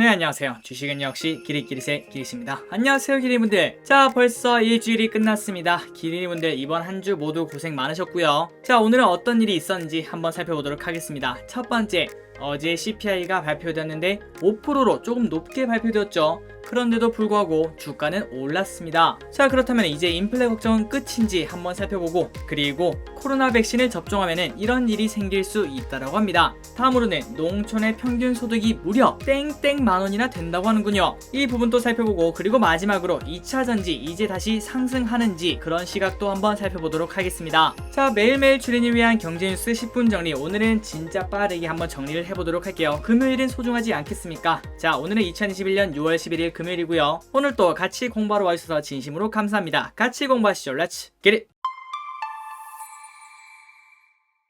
네, 안녕하세요. 주식은 역시 기리기리세 기리씨입니다. 안녕하세요, 기리분들. 자, 벌써 일주일이 끝났습니다. 기리분들 이번 한 주 모두 고생 많으셨고요. 자, 오늘은 어떤 일이 있었는지 한번 살펴보도록 하겠습니다. 첫 번째, 어제 CPI가 발표되었는데 5%로 조금 높게 발표되었죠. 그런데도 불구하고 주가는 올랐습니다. 자, 그렇다면 이제 인플레 걱정은 끝인지 한번 살펴보고, 그리고 코로나 백신을 접종하면 이런 일이 생길 수 있다고 합니다. 다음으로는 농촌의 평균 소득이 무려 땡땡 만원이나 된다고 하는군요. 이 부분도 살펴보고, 그리고 마지막으로 2차 전지 이제 다시 상승하는지 그런 시각도 한번 살펴보도록 하겠습니다. 자, 매일매일 출연을 위한 경제뉴스 10분 정리, 오늘은 진짜 빠르게 한번 정리를 해보도록 할게요. 금요일은 소중하지 않겠습니까? 자, 오늘은 2021년 6월 11일 금요일이고요. 오늘 또 같이 공부하러 와주셔서 진심으로 감사합니다. 같이 공부하시죠. Let's get it!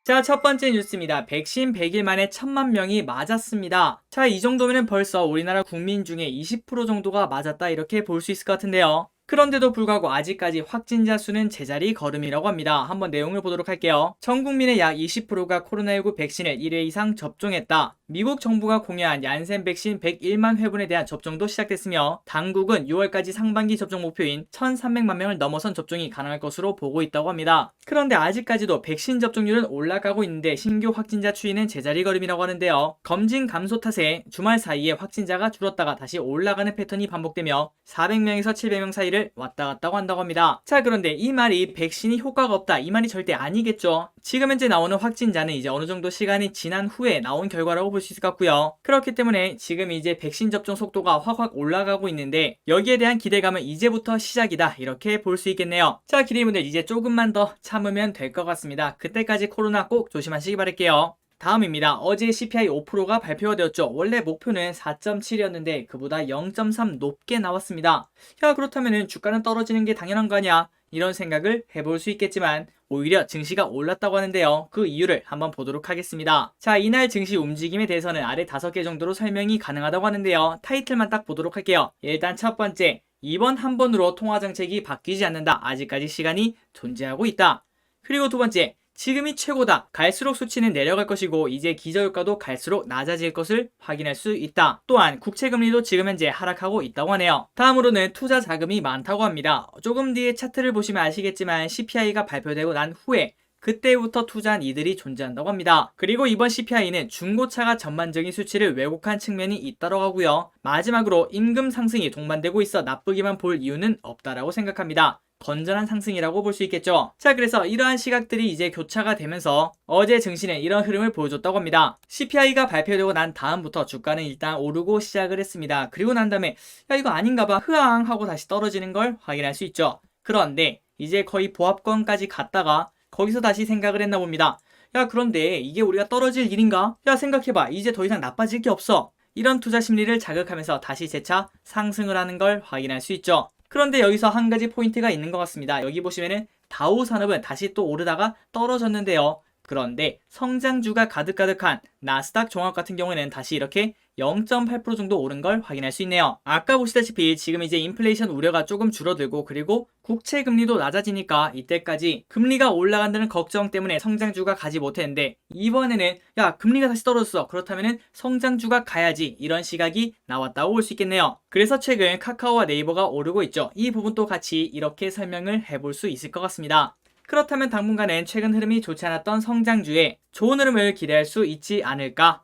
자, 첫 번째 뉴스입니다. 백신 100일 만에 1000만 명이 맞았습니다. 자, 이 정도면 벌써 우리나라 국민 중에 20% 정도가 맞았다, 이렇게 볼 수 있을 것 같은데요. 그런데도 불구하고 아직까지 확진자 수는 제자리 걸음이라고 합니다. 한번 내용을 보도록 할게요. 전 국민의 약 20%가 코로나19 백신을 1회 이상 접종했다. 미국 정부가 공유한 얀센 백신 101만 회분에 대한 접종도 시작됐으며, 당국은 6월까지 상반기 접종 목표인 1300만 명을 넘어선 접종이 가능할 것으로 보고 있다고 합니다. 그런데 아직까지도 백신 접종률은 올라가고 있는데 신규 확진자 추이는 제자리 걸음이라고 하는데요. 검진 감소 탓에 주말 사이에 확진자가 줄었다가 다시 올라가는 패턴이 반복되며 400명에서 700명 사이를 왔다 갔다 한다고 합니다. 자, 그런데 이 말이 백신이 효과가 없다, 이 말이 절대 아니겠죠. 지금 현재 나오는 확진자는 이제 어느 정도 시간이 지난 후에 나온 결과라고 볼 수 있을 것 같고요. 그렇기 때문에 지금 이제 백신 접종 속도가 확 올라가고 있는데, 여기에 대한 기대감은 이제부터 시작이다, 이렇게 볼 수 있겠네요. 자, 기대분들 이제 조금만 더 참으면 될 것 같습니다. 그때까지 코로나 꼭 조심하시기 바랄게요. 다음입니다. 어제 CPI 5%가 발표가 되었죠. 원래 목표는 4.7이었는데 그보다 0.3 높게 나왔습니다. 야, 그렇다면 주가는 떨어지는 게 당연한 거 아니야? 이런 생각을 해볼 수 있겠지만 오히려 증시가 올랐다고 하는데요. 그 이유를 한번 보도록 하겠습니다. 자, 이날 증시 움직임에 대해서는 아래 5개 정도로 설명이 가능하다고 하는데요. 타이틀만 딱 보도록 할게요. 일단 첫 번째, 이번 한 번으로 통화정책이 바뀌지 않는다. 아직까지 시간이 존재하고 있다. 그리고 두 번째, 지금이 최고다. 갈수록 수치는 내려갈 것이고 이제 기저효과도 갈수록 낮아질 것을 확인할 수 있다. 또한 국채금리도 지금 현재 하락하고 있다고 하네요. 다음으로는 투자 자금이 많다고 합니다. 조금 뒤에 차트를 보시면 아시겠지만 CPI가 발표되고 난 후에 그때부터 투자한 이들이 존재한다고 합니다. 그리고 이번 CPI는 중고차가 전반적인 수치를 왜곡한 측면이 있다고 하고요. 마지막으로 임금 상승이 동반되고 있어 나쁘게만 볼 이유는 없다라고 생각합니다. 건전한 상승이라고 볼 수 있겠죠. 자, 그래서 이러한 시각들이 이제 교차가 되면서 어제 증시는 이런 흐름을 보여줬다고 합니다. CPI가 발표되고 난 다음부터 주가는 일단 오르고 시작을 했습니다. 그리고 난 다음에 야, 이거 아닌가 봐, 흐앙 하고 다시 떨어지는 걸 확인할 수 있죠. 그런데 이제 거의 보합권까지 갔다가 거기서 다시 생각을 했나 봅니다. 야, 그런데 이게 우리가 떨어질 일인가? 야, 생각해봐, 이제 더 이상 나빠질 게 없어. 이런 투자 심리를 자극하면서 다시 재차 상승을 하는 걸 확인할 수 있죠. 그런데 여기서 한 가지 포인트가 있는 것 같습니다. 여기 보시면은 다우 산업은 다시 또 오르다가 떨어졌는데요. 그런데 성장주가 가득가득한 나스닥 종합 같은 경우에는 다시 이렇게 0.8% 정도 오른 걸 확인할 수 있네요. 아까 보시다시피 지금 이제 인플레이션 우려가 조금 줄어들고, 그리고 국채 금리도 낮아지니까 이때까지 금리가 올라간다는 걱정 때문에 성장주가 가지 못했는데, 이번에는 야, 금리가 다시 떨어졌어, 그렇다면은 성장주가 가야지, 이런 시각이 나왔다고 볼 수 있겠네요. 그래서 최근 카카오와 네이버가 오르고 있죠. 이 부분도 같이 이렇게 설명을 해볼 수 있을 것 같습니다. 그렇다면 당분간은 최근 흐름이 좋지 않았던 성장주에 좋은 흐름을 기대할 수 있지 않을까?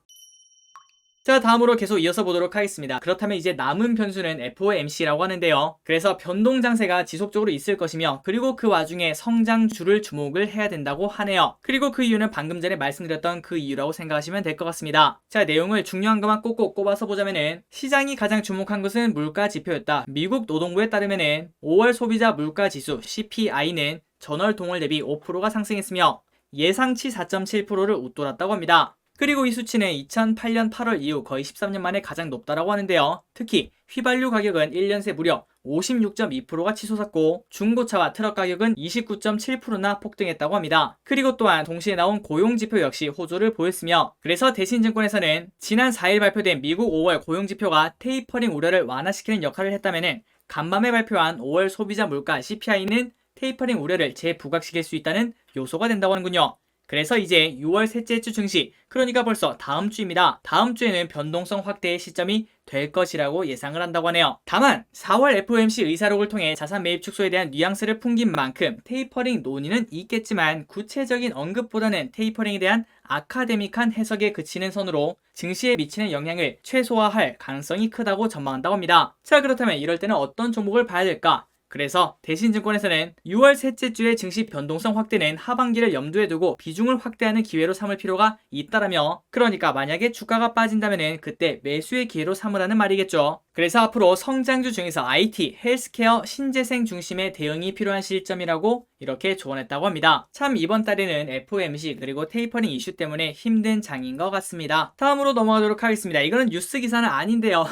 자, 다음으로 계속 이어서 보도록 하겠습니다. 그렇다면 이제 남은 변수는 FOMC라고 하는데요. 그래서 변동 장세가 지속적으로 있을 것이며, 그리고 그 와중에 성장주를 주목을 해야 된다고 하네요. 그리고 그 이유는 방금 전에 말씀드렸던 그 이유라고 생각하시면 될 것 같습니다. 자, 내용을 중요한 것만 꼭꼭 꼽아서 보자면은, 시장이 가장 주목한 것은 물가 지표였다. 미국 노동부에 따르면은 5월 소비자 물가 지수 CPI는 전월 동월 대비 5%가 상승했으며 예상치 4.7%를 웃돌았다고 합니다. 그리고 이 수치는 2008년 8월 이후 거의 13년 만에 가장 높다라고 하는데요. 특히 휘발유 가격은 1년 새 무려 56.2%가 치솟았고, 중고차와 트럭 가격은 29.7%나 폭등했다고 합니다. 그리고 또한 동시에 나온 고용지표 역시 호조를 보였으며, 그래서 대신증권에서는 지난 4일 발표된 미국 5월 고용지표가 테이퍼링 우려를 완화시키는 역할을 했다면, 간밤에 발표한 5월 소비자 물가 CPI는 테이퍼링 우려를 재부각시킬 수 있다는 요소가 된다고 하는군요. 그래서 이제 6월 셋째 주 증시, 그러니까 벌써 다음 주입니다. 다음 주에는 변동성 확대의 시점이 될 것이라고 예상을 한다고 하네요. 다만 4월 FOMC 의사록을 통해 자산 매입 축소에 대한 뉘앙스를 풍긴 만큼 테이퍼링 논의는 있겠지만 구체적인 언급보다는 테이퍼링에 대한 아카데믹한 해석에 그치는 선으로 증시에 미치는 영향을 최소화할 가능성이 크다고 전망한다고 합니다. 자, 그렇다면 이럴 때는 어떤 종목을 봐야 될까? 그래서 대신증권에서는 6월 셋째 주의 증시 변동성 확대는 하반기를 염두에 두고 비중을 확대하는 기회로 삼을 필요가 있다라며, 그러니까 만약에 주가가 빠진다면 그때 매수의 기회로 삼으라는 말이겠죠. 그래서 앞으로 성장주 중에서 IT, 헬스케어, 신재생 중심의 대응이 필요한 시점이라고 이렇게 조언했다고 합니다. 참 이번 달에는 FOMC 그리고 테이퍼링 이슈 때문에 힘든 장인 것 같습니다. 다음으로 넘어가도록 하겠습니다. 이거는 뉴스 기사는 아닌데요.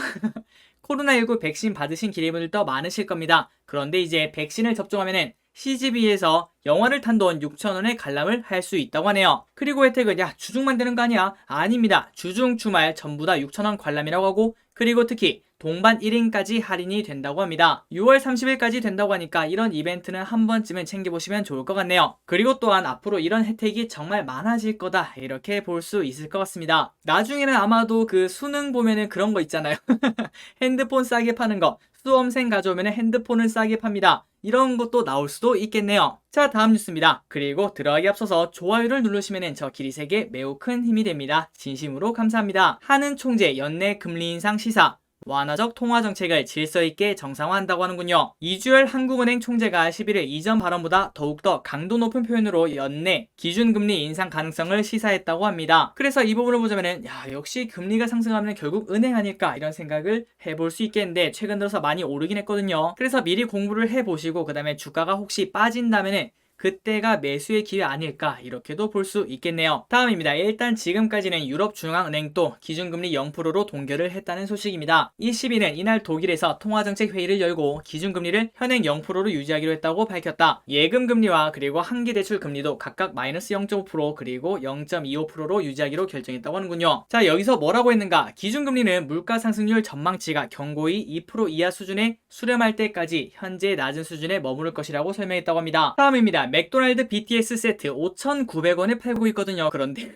코로나19 백신 받으신 기대분들도 많으실 겁니다. 그런데 이제 백신을 접종하면은 CGV에서 영화를 탄 돈 6,000원의 관람을 할 수 있다고 하네요. 그리고 혜택은 야 주중만 되는 거 아니야? 아닙니다. 주중 주말 전부 다 6,000원 관람이라고 하고, 그리고 특히 동반 1인까지 할인이 된다고 합니다. 6월 30일까지 된다고 하니까 이런 이벤트는 한 번쯤은 챙겨보시면 좋을 것 같네요. 그리고 또한 앞으로 이런 혜택이 정말 많아질 거다 이렇게 볼 수 있을 것 같습니다. 나중에는 아마도 그 수능 보면은 그런 거 있잖아요. 핸드폰 싸게 파는 거, 수험생 가져오면 핸드폰을 싸게 팝니다. 이런 것도 나올 수도 있겠네요. 자, 다음 뉴스입니다. 그리고 들어가기 앞서서 좋아요를 누르시면 저 길이색에 매우 큰 힘이 됩니다. 진심으로 감사합니다. 한은 총재 연내 금리 인상 시사, 완화적 통화 정책을 질서 있게 정상화한다고 하는군요. 이주열 한국은행 총재가 11일 이전 발언보다 더욱더 강도 높은 표현으로 연내 기준금리 인상 가능성을 시사했다고 합니다. 그래서 이 부분을 보자면은 역시 금리가 상승하면 결국 은행 아닐까 이런 생각을 해볼 수 있겠는데, 최근 들어서 많이 오르긴 했거든요. 그래서 미리 공부를 해보시고 그 다음에 주가가 혹시 빠진다면은 그때가 매수의 기회 아닐까 이렇게도 볼 수 있겠네요. 다음입니다. 일단 지금까지는 유럽중앙은행도 기준금리 0%로 동결을 했다는 소식입니다. 20일은 이날 독일에서 통화정책회의를 열고 기준금리를 현행 0%로 유지하기로 했다고 밝혔다. 예금금리와 그리고 한기대출금리도 각각 마이너스 0.5% 그리고 0.25%로 유지하기로 결정했다고 하는군요. 자, 여기서 뭐라고 했는가? 기준금리는 물가상승률 전망치가 경고히 2% 이하 수준에 수렴할 때까지 현재 낮은 수준에 머무를 것이라고 설명했다고 합니다. 다음입니다. 맥도날드 BTS 세트 5,900원에 팔고 있거든요. 그런데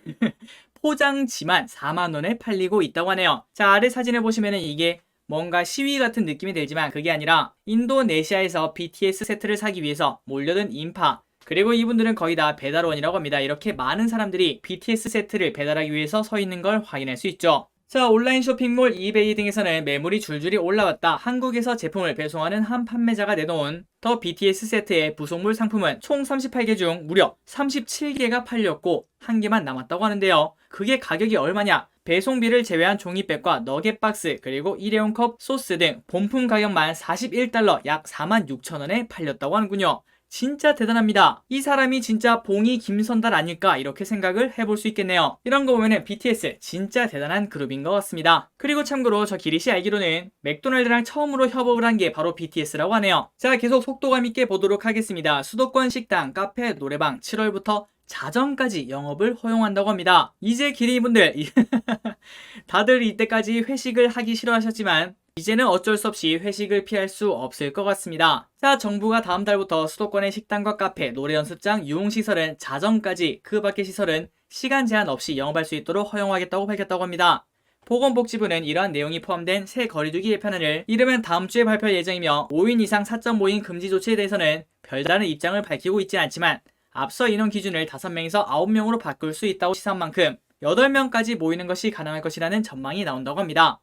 포장지만 4만원에 팔리고 있다고 하네요. 자, 아래 사진을 보시면은 이게 뭔가 시위 같은 느낌이 들지만 그게 아니라 인도네시아에서 BTS 세트를 사기 위해서 몰려든 인파, 그리고 이분들은 거의 다 배달원이라고 합니다. 이렇게 많은 사람들이 BTS 세트를 배달하기 위해서 서 있는 걸 확인할 수 있죠. 자, 온라인 쇼핑몰 이베이 등에서는 매물이 줄줄이 올라왔다. 한국에서 제품을 배송하는 한 판매자가 내놓은 더 BTS 세트의 부속물 상품은 총 38개 중 무려 37개가 팔렸고 한 개만 남았다고 하는데요. 그게 가격이 얼마냐? 배송비를 제외한 종이백과 너겟 박스 그리고 일회용 컵, 소스 등 본품 가격만 41달러 약 46,000원에 팔렸다고 하는군요. 진짜 대단합니다. 이 사람이 진짜 봉이 김선달 아닐까 이렇게 생각을 해볼 수 있겠네요. 이런 거 보면은 BTS 진짜 대단한 그룹인 것 같습니다. 그리고 참고로 저 기리씨 알기로는 맥도날드랑 처음으로 협업을 한 게 바로 BTS라고 하네요. 자, 계속 속도감 있게 보도록 하겠습니다. 수도권 식당, 카페, 노래방 7월부터 자정까지 영업을 허용한다고 합니다. 이제 기리분들 다들 이때까지 회식을 하기 싫어하셨지만 이제는 어쩔 수 없이 회식을 피할 수 없을 것 같습니다. 자, 정부가 다음 달부터 수도권의 식당과 카페, 노래 연습장, 유흥시설은 자정까지, 그 밖의 시설은 시간 제한 없이 영업할 수 있도록 허용하겠다고 밝혔다고 합니다. 보건복지부는 이러한 내용이 포함된 새 거리두기 예편안을 이르면 다음 주에 발표할 예정이며 5인 이상 4.5인 금지 조치에 대해서는 별다른 입장을 밝히고 있지 않지만 앞서 인원 기준을 5명에서 9명으로 바꿀 수 있다고 시사한 만큼 8명까지 모이는 것이 가능할 것이라는 전망이 나온다고 합니다.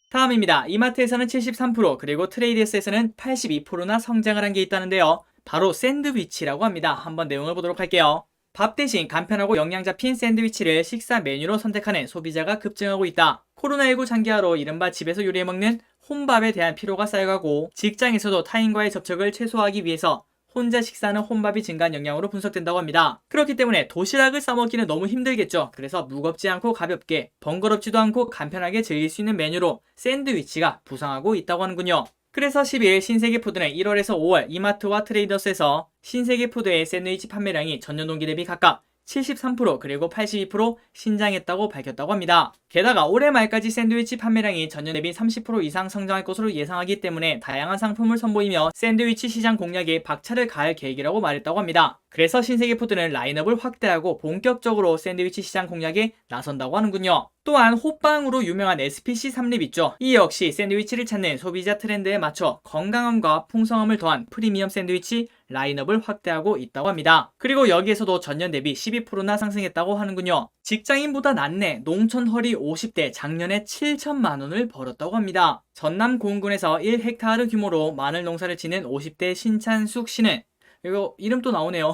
다음입니다. 이마트에서는 73% 그리고 트레이드스에서는 82%나 성장을 한 게 있다는데요. 바로 샌드위치라고 합니다. 한번 내용을 보도록 할게요. 밥 대신 간편하고 영양 잡힌 샌드위치를 식사 메뉴로 선택하는 소비자가 급증하고 있다. 코로나19 장기화로 이른바 집에서 요리해 먹는 혼밥에 대한 피로가 쌓여가고 직장에서도 타인과의 접촉을 최소화하기 위해서 혼자 식사하는 혼밥이 증가한 영향으로 분석된다고 합니다. 그렇기 때문에 도시락을 싸먹기는 너무 힘들겠죠. 그래서 무겁지 않고 가볍게, 번거롭지도 않고 간편하게 즐길 수 있는 메뉴로 샌드위치가 부상하고 있다고 하는군요. 그래서 10일 신세계푸드는 1월에서 5월 이마트와 트레이더스에서 신세계푸드의 샌드위치 판매량이 전년 동기 대비 각각 73% 그리고 82% 신장했다고 밝혔다고 합니다. 게다가 올해 말까지 샌드위치 판매량이 전년 대비 30% 이상 성장할 것으로 예상하기 때문에 다양한 상품을 선보이며 샌드위치 시장 공략에 박차를 가할 계획이라고 말했다고 합니다. 그래서 신세계푸드는 라인업을 확대하고 본격적으로 샌드위치 시장 공략에 나선다고 하는군요. 또한 호빵으로 유명한 SPC 3립 있죠. 이 역시 샌드위치를 찾는 소비자 트렌드에 맞춰 건강함과 풍성함을 더한 프리미엄 샌드위치 라인업을 확대하고 있다고 합니다. 그리고 여기에서도 전년 대비 12%나 상승했다고 하는군요. 직장인보다 낫네. 농촌 허리 50대 작년에 7천만 원을 벌었다고 합니다. 전남 고흥군에서 1헥타르 규모로 마늘 농사를 짓는 50대 신찬숙 씨는 이거 이름 또 나오네요.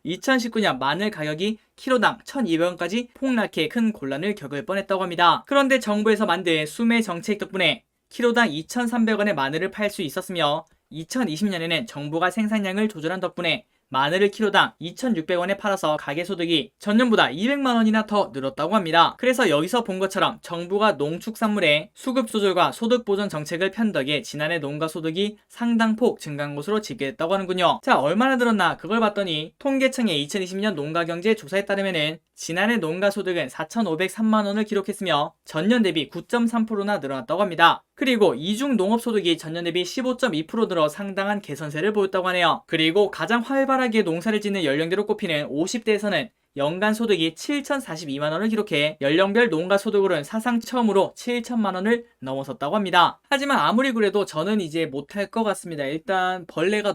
2019년 마늘 가격이 키로당 1,200원까지 폭락해 큰 곤란을 겪을 뻔했다고 합니다. 그런데 정부에서 만든 수매 정책 덕분에 키로당 2,300원의 마늘을 팔 수 있었으며 2020년에는 정부가 생산량을 조절한 덕분에 마늘을 키로당 2,600원에 팔아서 가계소득이 전년보다 200만원이나 더 늘었다고 합니다. 그래서 여기서 본 것처럼 정부가 농축산물의 수급 조절과 소득 보전 정책을 편 덕에 지난해 농가 소득이 상당폭 증가한 것으로 집계됐다고 하는군요. 자, 얼마나 늘었나 그걸 봤더니 통계청의 2020년 농가경제 조사에 따르면은 지난해 농가 소득은 4,503만원을 기록했으며 전년 대비 9.3%나 늘어났다고 합니다. 그리고 이중 농업 소득이 전년 대비 15.2% 늘어 상당한 개선세를 보였다고 하네요. 그리고 가장 활발하게 농사를 짓는 연령대로 꼽히는 50대에서는 연간 소득이 7,042만원을 기록해 연령별 농가 소득으로는 사상 처음으로 7천만원을 넘어섰다고 합니다. 하지만 아무리 그래도 저는 이제 못할 것 같습니다. 일단 벌레가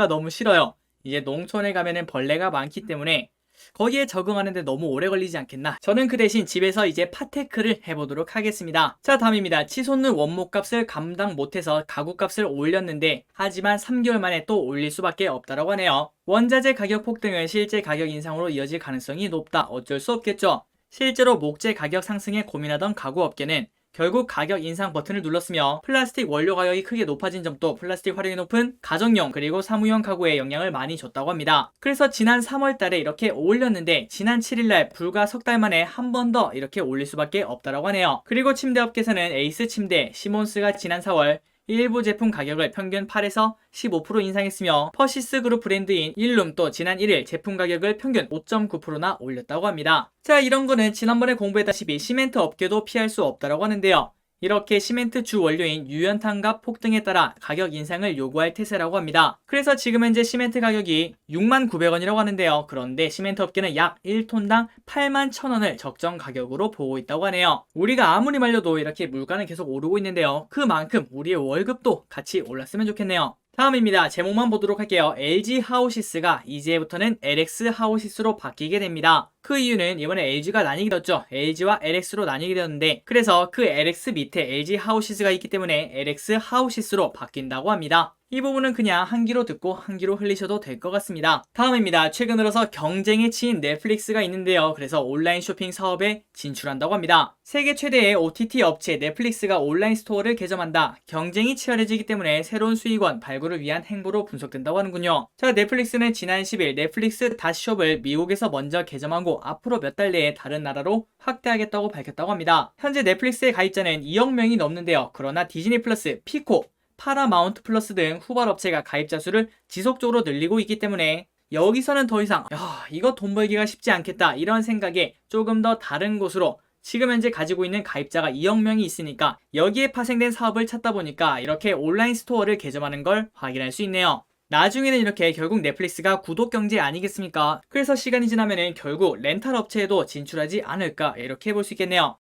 너무 싫어요. 이제 농촌에 가면은 벌레가 많기 때문에 거기에 적응하는데 너무 오래 걸리지 않겠나. 저는 그 대신 집에서 이제 파테크를 해보도록 하겠습니다. 자, 다음입니다. 치솟는 원목값을 감당 못해서 가구값을 올렸는데 하지만 3개월 만에 또 올릴 수밖에 없다라고 하네요. 원자재 가격 폭등은 실제 가격 인상으로 이어질 가능성이 높다. 어쩔 수 없겠죠. 실제로 목재 가격 상승에 고민하던 가구업계는 결국 가격 인상 버튼을 눌렀으며 플라스틱 원료 가격이 크게 높아진 점도 플라스틱 활용이 높은 가정용 그리고 사무용 가구에 영향을 많이 줬다고 합니다. 그래서 지난 3월 달에 이렇게 올렸는데 지난 7일날 불과 석 달 만에 한 번 더 이렇게 올릴 수밖에 없다라고 하네요. 그리고 침대업계에서는 에이스 침대, 시몬스가 지난 4월 일부 제품 가격을 평균 8에서 15% 인상했으며 퍼시스 그룹 브랜드인 일룸도 지난 1일 제품 가격을 평균 5.9%나 올렸다고 합니다. 자, 이런 거는 지난번에 공부했다시피 시멘트 업계도 피할 수 없다라고 하는데요. 이렇게 시멘트 주 원료인 유연탄값 폭등에 따라 가격 인상을 요구할 태세라고 합니다. 그래서 지금 현재 시멘트 가격이 69,000원이라고 하는데요. 그런데 시멘트 업계는 약 1톤당 81,000원을 적정 가격으로 보고 있다고 하네요. 우리가 아무리 말려도 이렇게 물가는 계속 오르고 있는데요. 그만큼 우리의 월급도 같이 올랐으면 좋겠네요. 다음입니다. 제목만 보도록 할게요. LG 하우시스가 이제부터는 LX 하우시스로 바뀌게 됩니다. 그 이유는 이번에 LG가 나뉘게 되었죠. LG와 LX로 나뉘게 되었는데 그래서 그 LX 밑에 LG 하우시스가 있기 때문에 LX 하우시스로 바뀐다고 합니다. 이 부분은 그냥 한 귀로 듣고 한 귀로 흘리셔도 될 것 같습니다. 다음입니다. 최근 들어서 경쟁에 치인 넷플릭스가 있는데요. 그래서 온라인 쇼핑 사업에 진출한다고 합니다. 세계 최대의 OTT 업체 넷플릭스가 온라인 스토어를 개점한다. 경쟁이 치열해지기 때문에 새로운 수익원 발굴을 위한 행보로 분석된다고 하는군요. 자, 넷플릭스는 지난 10일 넷플릭스 닷숍을 미국에서 먼저 개점하고 앞으로 몇 달 내에 다른 나라로 확대하겠다고 밝혔다고 합니다. 현재 넷플릭스의 가입자는 2억 명이 넘는데요. 그러나 디즈니 플러스, 피코, 파라마운트 플러스 등 후발 업체가 가입자 수를 지속적으로 늘리고 있기 때문에 여기서는 더 이상 이거 돈 벌기가 쉽지 않겠다 이런 생각에 조금 더 다른 곳으로 지금 현재 가지고 있는 가입자가 2억 명이 있으니까 여기에 파생된 사업을 찾다 보니까 이렇게 온라인 스토어를 개점하는 걸 확인할 수 있네요. 나중에는 이렇게 결국 넷플릭스가 구독 경제 아니겠습니까? 그래서 시간이 지나면은 결국 렌탈 업체에도 진출하지 않을까 이렇게 볼 수 있겠네요.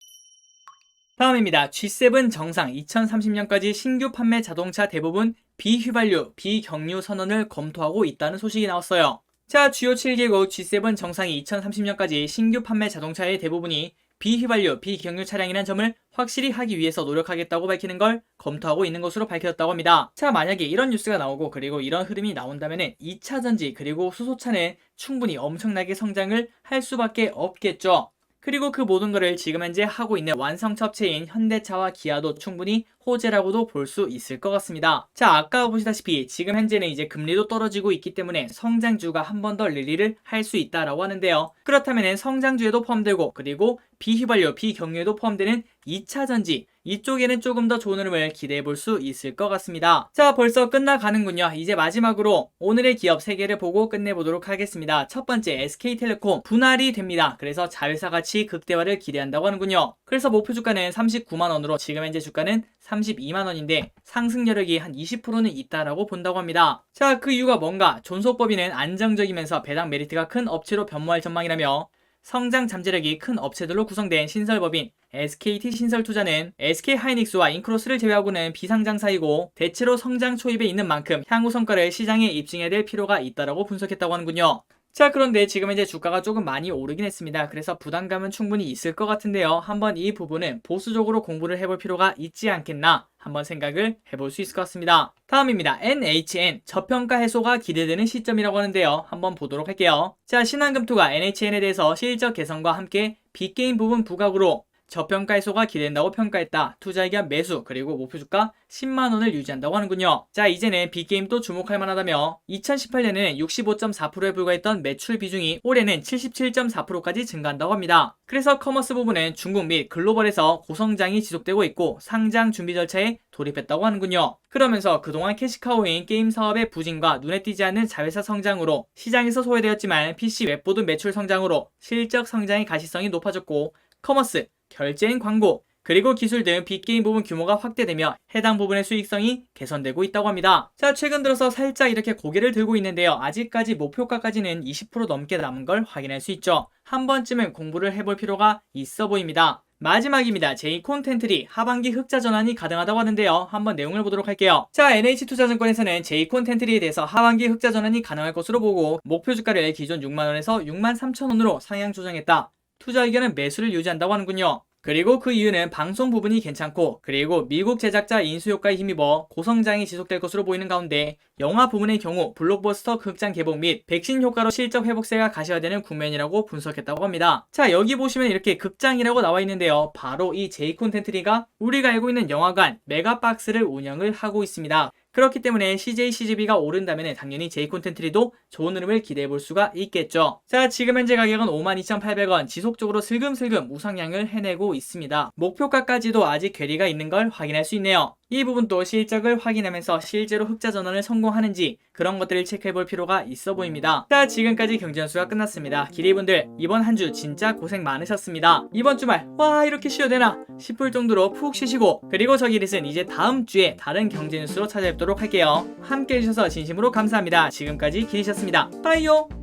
다음입니다. G7 정상 2030년까지 신규 판매 자동차 대부분 비휘발유, 비경유 선언을 검토하고 있다는 소식이 나왔어요. 자, 주요 7개국 G7 정상이 2030년까지 신규 판매 자동차의 대부분이 비휘발유, 비경유 차량이라는 점을 확실히 하기 위해서 노력하겠다고 밝히는 걸 검토하고 있는 것으로 밝혔다고 합니다. 자, 만약에 이런 뉴스가 나오고 그리고 이런 흐름이 나온다면 2차 전지 그리고 수소차는 충분히 엄청나게 성장을 할 수밖에 없겠죠. 그리고 그 모든 것을 지금 현재 하고 있는 완성차 업체인 현대차와 기아도 충분히 호재라고도 볼 수 있을 것 같습니다. 자, 아까 보시다시피 지금 현재는 이제 금리도 떨어지고 있기 때문에 성장주가 한 번 더 랠리를 할 수 있다라고 하는데요. 그렇다면 성장주에도 포함되고 그리고 비휘발유, 비경유에도 포함되는 2차전지 이쪽에는 조금 더 좋은 흐름을 기대해 볼 수 있을 것 같습니다. 자, 벌써 끝나가는군요. 이제 마지막으로 오늘의 기업 3개를 보고 끝내보도록 하겠습니다. 첫 번째 SK텔레콤 분할이 됩니다. 그래서 자회사 가치 극대화를 기대한다고 하는군요. 그래서 목표 주가는 39만원으로 지금 현재 주가는 32만원인데 상승 여력이 한 20%는 있다라고 본다고 합니다. 자, 그 이유가 뭔가? 존속법인은 안정적이면서 배당 메리트가 큰 업체로 변모할 전망이라며 성장 잠재력이 큰 업체들로 구성된 신설법인 SKT 신설투자는 SK하이닉스와 인크로스를 제외하고는 비상장사이고 대체로 성장 초입에 있는 만큼 향후 성과를 시장에 입증해야 될 필요가 있다라고 분석했다고 하는군요. 자, 그런데 지금 현재 주가가 조금 많이 오르긴 했습니다. 그래서 부담감은 충분히 있을 것 같은데요. 한번 이 부분은 보수적으로 공부를 해볼 필요가 있지 않겠나 한번 생각을 해볼 수 있을 것 같습니다. 다음입니다. NHN 저평가 해소가 기대되는 시점이라고 하는데요. 한번 보도록 할게요. 자, 신한금투가 NHN에 대해서 실적 개선과 함께 빅게임 부분 부각으로 저평가 해소가 기대된다고 평가했다. 투자 의견 매수 그리고 목표 주가 10만원을 유지한다고 하는군요. 자, 이제는 빅게임도 주목할 만하다며 2018년에는 65.4%에 불과했던 매출 비중이 올해는 77.4%까지 증가한다고 합니다. 그래서 커머스 부분은 중국 및 글로벌에서 고성장이 지속되고 있고 상장 준비 절차에 돌입했다고 하는군요. 그러면서 그동안 캐시카우인 게임 사업의 부진과 눈에 띄지 않는 자회사 성장으로 시장에서 소외되었지만 PC 웹보드 매출 성장으로 실적 성장의 가시성이 높아졌고 커머스, 결제인 광고, 그리고 기술 등 빅게임 부분 규모가 확대되며 해당 부분의 수익성이 개선되고 있다고 합니다. 자, 최근 들어서 살짝 이렇게 고개를 들고 있는데요. 아직까지 목표가까지는 20% 넘게 남은 걸 확인할 수 있죠. 한 번쯤은 공부를 해볼 필요가 있어 보입니다. 마지막입니다. J콘텐트리 하반기 흑자 전환이 가능하다고 하는데요. 한번 내용을 보도록 할게요. 자, NH투자증권에서는 J콘텐트리에 대해서 하반기 흑자 전환이 가능할 것으로 보고 목표 주가를 기존 6만원에서 63,000원으로 상향 조정했다. 투자 의견은 매수를 유지한다고 하는군요. 그리고 그 이유는 방송 부분이 괜찮고 그리고 미국 제작자 인수 효과에 힘입어 고성장이 지속될 것으로 보이는 가운데 영화 부문의 경우 블록버스터 극장 개봉 및 백신 효과로 실적 회복세가 가시화되는 국면이라고 분석했다고 합니다. 자, 여기 보시면 이렇게 극장이라고 나와 있는데요. 바로 이 J콘텐트리가 우리가 알고 있는 영화관 메가박스를 운영을 하고 있습니다. 그렇기 때문에 CJ CGV가 오른다면 당연히 J콘텐트리도 좋은 흐름을 기대해 볼 수가 있겠죠. 자, 지금 현재 가격은 52,800원 지속적으로 슬금슬금 우상향을 해내고 있습니다. 목표가까지도 아직 괴리가 있는 걸 확인할 수 있네요. 이 부분도 실적을 확인하면서 실제로 흑자 전환을 성공하는지 그런 것들을 체크해 볼 필요가 있어 보입니다. 자, 지금까지 경제연수가 끝났습니다. 기리분들 이번 한 주 진짜 고생 많으셨습니다. 이번 주말 와 이렇게 쉬어야 되나 싶을 정도로 푹 쉬시고 그리고 저 기릿은 이제 다음 주에 다른 경제뉴스로 찾아뵙도록 할게요. 함께 해주셔서 진심으로 감사합니다. 지금까지 기리셨습니다. 빠이요.